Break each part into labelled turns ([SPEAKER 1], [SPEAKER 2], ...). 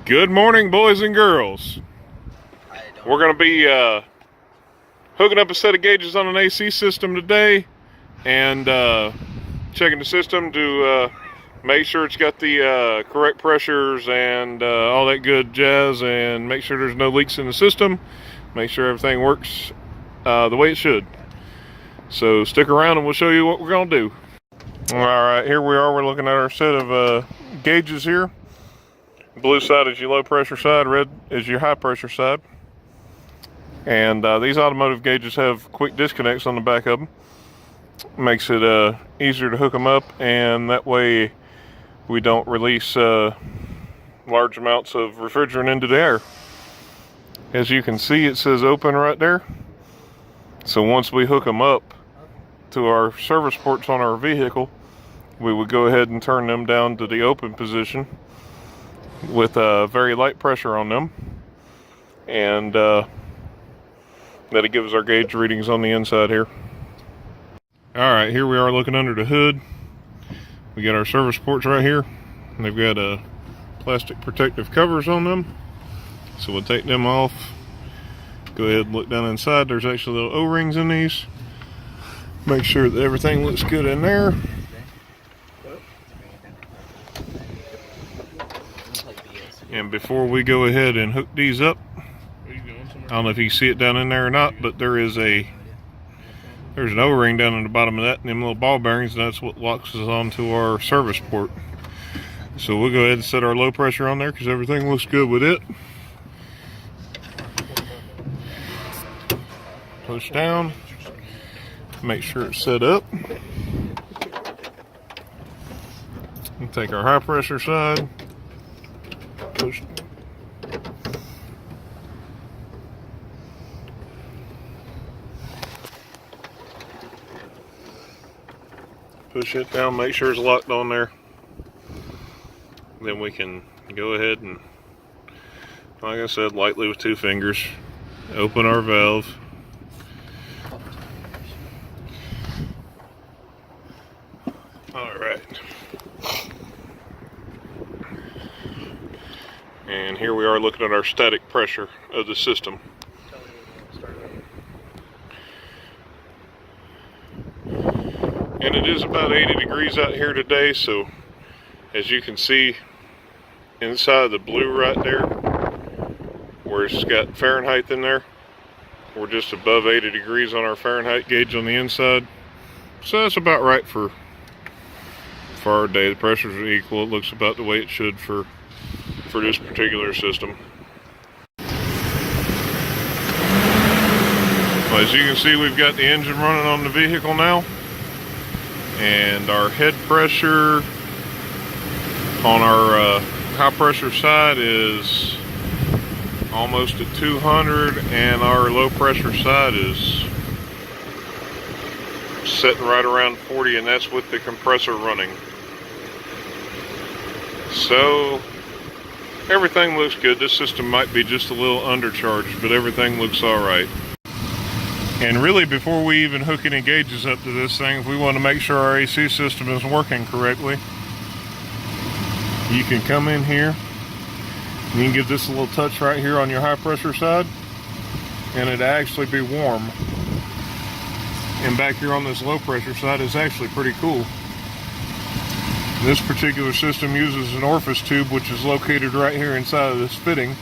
[SPEAKER 1] Good morning, boys and girls. We're going to be hooking up a set of gauges on an AC system today and checking the system to make sure it's got the correct pressures and all that good jazz, and make sure there's no leaks in the system, make sure everything works the way it should. So stick around and we'll show you what we're going to do. Alright, here we are. We're looking at our set of gauges here. Blue side is your low pressure side, red is your high pressure side. And these automotive gauges have quick disconnects on the back of them. Makes it easier to hook them up, and that way we don't release large amounts of refrigerant into the air. As you can see, it says open right there. So once we hook them up to our service ports on our vehicle, we would go ahead and turn them down to the open position with very light pressure on them, and that'll give us our gauge readings on the inside here. Alright, here we are looking under the hood. We got our service ports right here. They've got plastic protective covers on them, so we'll take them off. Go ahead and look down inside. There's actually little O-rings in these. Make sure that everything looks good in there. And before we go ahead and hook these up, I don't know if you can see it down in there or not, but there's an O-ring down in the bottom of that, and them little ball bearings, and that's what locks us onto our service port. So we'll go ahead and set our low pressure on there because everything looks good with it. Push down, make sure it's set up. We'll take our high pressure side. Push it down, make sure it's locked on there. Then we can go ahead and, like I said, lightly with 2 fingers, open our valve. Alright. And here we are looking at our static pressure of the system. And it is about 80 degrees out here today, so as you can see inside the blue right there, where it's got Fahrenheit in there, we're just above 80 degrees on our Fahrenheit gauge on the inside. So that's about right for our day. The pressures are equal. It looks about the way it should for this particular system. Well, as you can see, we've got the engine running on the vehicle now, and our head pressure on our high pressure side is almost at 200, and our low pressure side is sitting right around 40, and that's with the compressor running. So everything looks good. This system might be just a little undercharged, but everything looks alright. And really, before we even hook any gauges up to this thing, if we want to make sure our AC system is working correctly, you can come in here, and you can give this a little touch right here on your high pressure side, and it'll actually be warm. And back here on this low pressure side is actually pretty cool. This particular system uses an orifice tube, which is located right here inside of this fitting.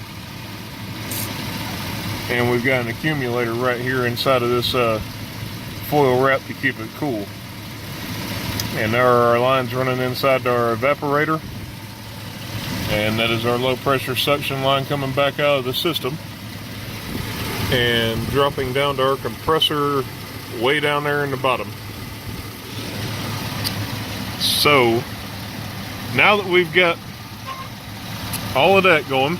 [SPEAKER 1] And we've got an accumulator right here inside of this foil wrap to keep it cool. And there are our lines running inside our evaporator. And that is our low pressure suction line coming back out of the system and dropping down to our compressor way down there in the bottom. So now that we've got all of that going,